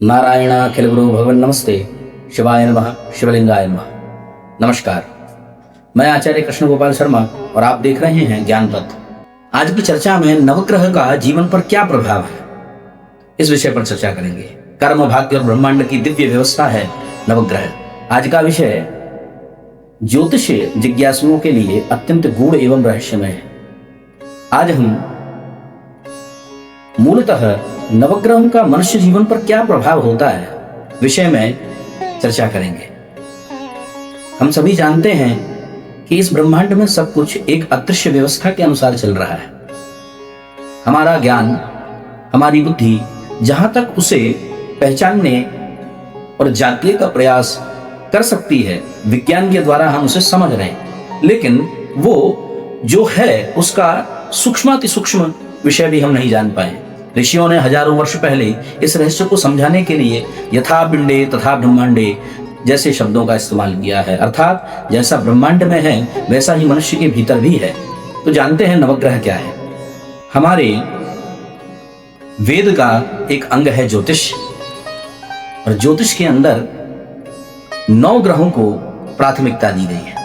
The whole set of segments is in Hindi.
नारायण अखिल गुरु भगवान नमस्ते। शिवाय नमः, शिवलिंगाय नमः। नमस्कार, मैं आचार्य कृष्ण गोपाल शर्मा और आप देख रहे हैं ज्ञान पथ। आज की चर्चा में नवग्रह का जीवन पर क्या प्रभाव है, इस विषय पर चर्चा करेंगे। कर्म, भाग्य और ब्रह्मांड की दिव्य व्यवस्था है नवग्रह। आज का विषय ज्योतिष जिज्ञासुओं के लिए अत्यंत गूढ़ एवं रहस्यमय है। आज हम मूलतः नवग्रहों का मनुष्य जीवन पर क्या प्रभाव होता है विषय में चर्चा करेंगे। हम सभी जानते हैं कि इस ब्रह्मांड में सब कुछ एक अदृश्य व्यवस्था के अनुसार चल रहा है। हमारा ज्ञान, हमारी बुद्धि जहां तक उसे पहचानने और जानने का प्रयास कर सकती है, विज्ञान के द्वारा हम उसे समझ रहे हैं, लेकिन वो जो है उसका सूक्ष्माति सूक्ष्म विषय भी हम नहीं जान पाए। ऋषियों ने हजारों वर्ष पहले इस रहस्य को समझाने के लिए यथा पिंडे तथा ब्रह्मांडे जैसे शब्दों का इस्तेमाल किया है, अर्थात जैसा ब्रह्मांड में है वैसा ही मनुष्य के भीतर भी है। तो जानते हैं नवग्रह क्या है। हमारे वेद का एक अंग है ज्योतिष, और ज्योतिष के अंदर 9 ग्रहों को प्राथमिकता दी गई है।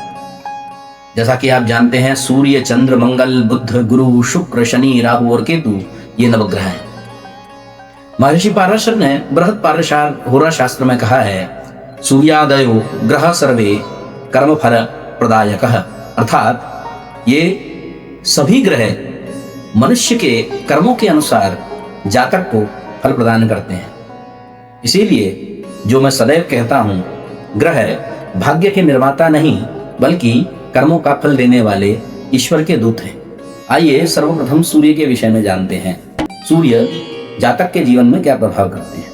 जैसा कि आप जानते हैं, सूर्य, चंद्र, मंगल, बुध, गुरु, शुक्र, शनि, राहु और केतु, ये नवग्रह हैं। महर्षि पाराशर ने बृहद पाराशर होरा शास्त्र में कहा है, सूर्यादयो ग्रह सर्वे कर्म फल प्रदायकः, अर्थात ये सभी ग्रह मनुष्य के कर्मों के अनुसार जातक को फल प्रदान करते हैं। इसीलिए जो मैं सदैव कहता हूं, ग्रह भाग्य के निर्माता नहीं बल्कि कर्मों का फल देने वाले ईश्वर के दूत हैं। आइए सर्वप्रथम सूर्य के विषय में जानते हैं। सूर्य जातक के जीवन में क्या प्रभाव करते हैं।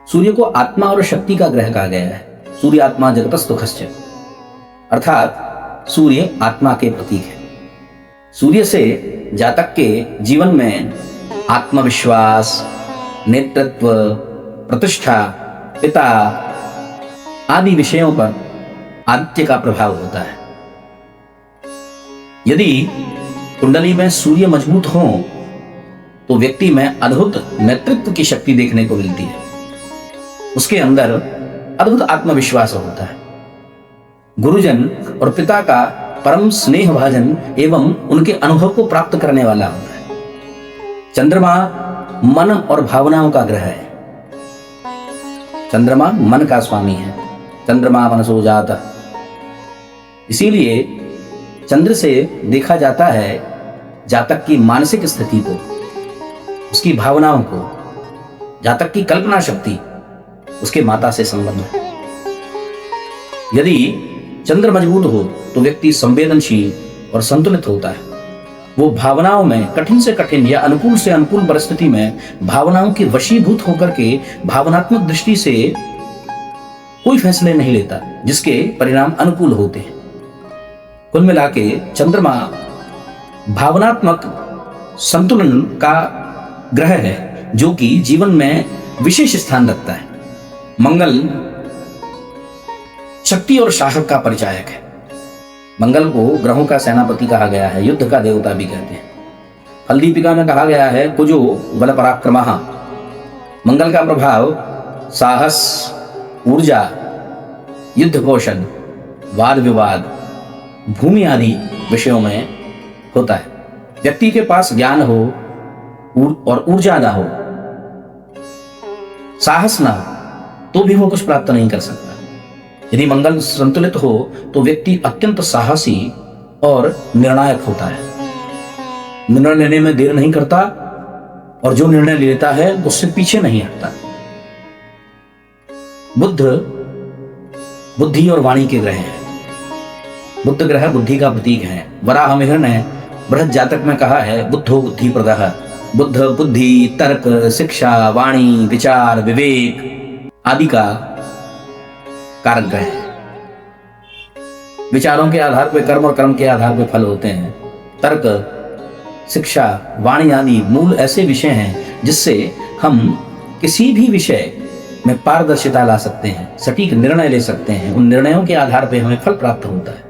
सूर्य को आत्मा और शक्ति का ग्रह कहा गया है। सूर्य आत्मा जगतस्तुखश्च, अर्थात सूर्य आत्मा के प्रतीक है। सूर्य से जातक के जीवन में आत्मविश्वास, नेतृत्व, प्रतिष्ठा, पिता आदि विषयों पर आदित्य का प्रभाव होता है। यदि कुंडली में सूर्य मजबूत हो तो व्यक्ति में अद्भुत नेतृत्व की शक्ति देखने को मिलती है। उसके अंदर अद्भुत आत्मविश्वास होता है। गुरुजन और पिता का परम स्नेह भाजन एवं उनके अनुभव को प्राप्त करने वाला होता है। चंद्रमा मन और भावनाओं का ग्रह है। चंद्रमा मन का स्वामी है। चंद्रमा मनसो जातः, इसीलिए चंद्र से देखा जाता है जातक की मानसिक स्थिति को, उसकी भावनाओं को, जातक की कल्पना शक्ति, उसके माता से संबंध है। यदि चंद्र मजबूत हो तो व्यक्ति संवेदनशील और संतुलित होता है। वो भावनाओं में कठिन से कठिन या अनुकूल से अनुकूल परिस्थिति में भावनाओं के वशीभूत होकर के भावनात्मक दृष्टि से कोई फैसले नहीं लेता, जिसके परिणाम अनुकूल होते हैं। कुल मिला के चंद्रमा भावनात्मक संतुलन का ग्रह है, जो कि जीवन में विशेष स्थान रखता है। मंगल शक्ति और साहस का परिचायक है। मंगल को ग्रहों का सेनापति कहा गया है, युद्ध का देवता भी कहते हैं। फलदीपिका में कहा गया है, कुजो बल पराक्रमः। मंगल का प्रभाव साहस, ऊर्जा, युद्ध कौशल, वाद विवाद, भूमि आदि विषयों में होता है। व्यक्ति के पास ज्ञान हो और ऊर्जा ना हो, साहस ना हो, तो भी वो कुछ प्राप्त नहीं कर सकता। यदि मंगल संतुलित हो तो व्यक्ति अत्यंत साहसी और निर्णायक होता है। निर्णय लेने में देर नहीं करता और जो निर्णय लेता है उससे पीछे नहीं हटता। बुध बुद्धि और वाणी के ग्रह हैं। बुध ग्रह बुद्धि का प्रतीक है। वराह मिहिर ने बृहद जातक में कहा है, बुद्धो बुद्धि प्रदः। बुद्ध बुद्धि, तर्क, शिक्षा, वाणी, विचार, विवेक आदि का कारक ग्रह है। विचारों के आधार पर कर्म और कर्म के आधार पर फल होते हैं। तर्क, शिक्षा, वाणी आदि मूल ऐसे विषय हैं जिससे हम किसी भी विषय में पारदर्शिता ला सकते हैं, सटीक निर्णय ले सकते हैं। उन निर्णयों के आधार पर हमें फल प्राप्त होता है।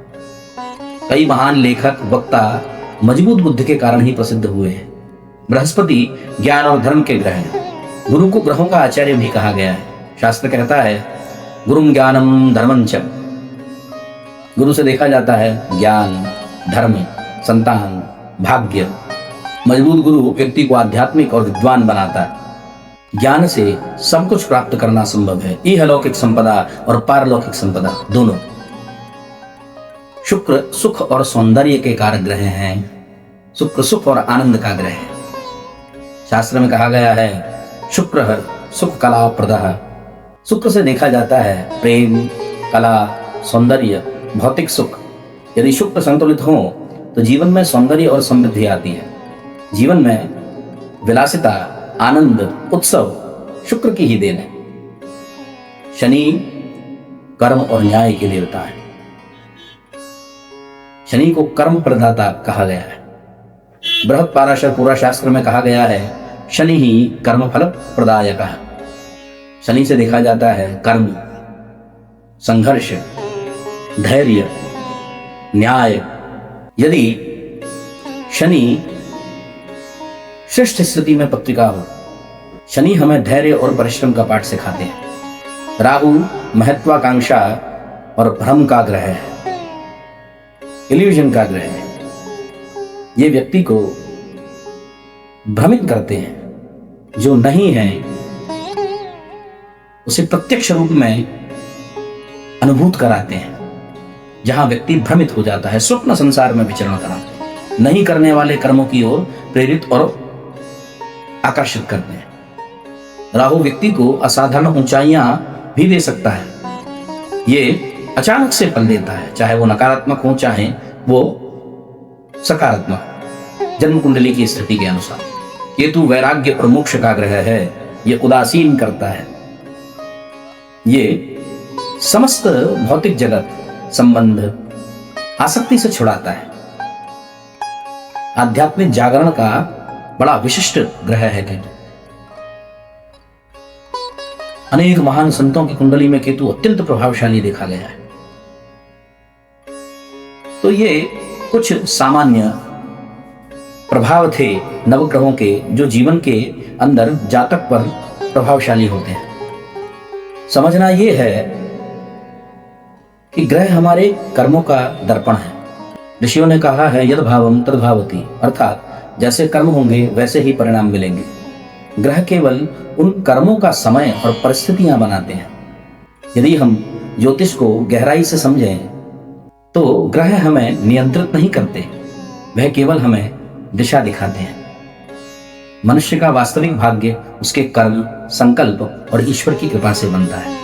कई महान लेखक, वक्ता मजबूत बुद्धि के कारण ही प्रसिद्ध हुए हैं। बृहस्पति ज्ञान और धर्म के ग्रह हैं। गुरु को ग्रहों का आचार्य भी कहा गया है। शास्त्र कहता है गुरुम ज्ञानम धर्मं च। गुरु से देखा जाता है ज्ञान, धर्म, संतान, भाग्य। मजबूत गुरु व्यक्ति को आध्यात्मिक और विद्वान बनाता है। ज्ञान से सब कुछ प्राप्त करना संभव है, इहलौकिक संपदा और पारलौकिक संपदा दोनों। शुक्र सुख और सौंदर्य के कारक ग्रह हैं। शुक्र सुख और आनंद का ग्रह है। शास्त्र में कहा गया है शुक्र सुख कला प्रदः। शुक्र से देखा जाता है प्रेम, कला, सौंदर्य, भौतिक सुख। यदि शुक्र संतुलित हो तो जीवन में सौंदर्य और समृद्धि आती है। जीवन में विलासिता, आनंद, उत्सव शुक्र की ही देन है। शनि कर्म और न्याय के देवता है। शनि को कर्म प्रदाता कहा गया है। बृहद पाराशर पूरा शास्त्र में कहा गया है शनि ही कर्म फल प्रदायक है। शनि से देखा जाता है कर्म, संघर्ष, धैर्य, न्याय। यदि शनि श्रेष्ठ स्थिति में पत्रिका हो, शनि हमें धैर्य और परिश्रम का पाठ सिखाते हैं। राहु महत्वाकांक्षा और भ्रम का ग्रह है, इल्यूजन का ग्रह है। ये व्यक्ति को भ्रमित करते हैं, जो नहीं है उसे प्रत्यक्ष रूप में अनुभूत कराते हैं। जहां व्यक्ति भ्रमित हो जाता है, स्वप्न संसार में विचरण कराते हैं, नहीं करने वाले कर्मों की ओर प्रेरित और आकर्षित करते हैं। राहु व्यक्ति को असाधारण ऊंचाइयां भी दे सकता है। ये अचानक से फल देता है, चाहे वो नकारात्मक हो चाहे वो सकारात्मक, जन्म कुंडली की स्थिति के अनुसार। केतु वैराग्य और मोक्ष का ग्रह है। ये उदासीन करता है। ये समस्त भौतिक जगत संबंध आसक्ति से छुड़ाता है। आध्यात्मिक जागरण का बड़ा विशिष्ट ग्रह है केतु। अनेक महान संतों की कुंडली में केतु अत्यंत प्रभावशाली देखा गया है। तो ये कुछ सामान्य प्रभाव थे नवग्रहों के, जो जीवन के अंदर जातक पर प्रभावशाली होते हैं। समझना यह है कि ग्रह हमारे कर्मों का दर्पण है। ऋषियों ने कहा है यद भावम तद भावति, अर्थात जैसे कर्म होंगे वैसे ही परिणाम मिलेंगे। ग्रह केवल उन कर्मों का समय और परिस्थितियां बनाते हैं। यदि हम ज्योतिष को गहराई से समझें तो ग्रह हमें नियंत्रित नहीं करते, वह केवल हमें दिशा दिखाते हैं। मनुष्य का वास्तविक भाग्य उसके कर्म, संकल्प और ईश्वर की कृपा से बनता है।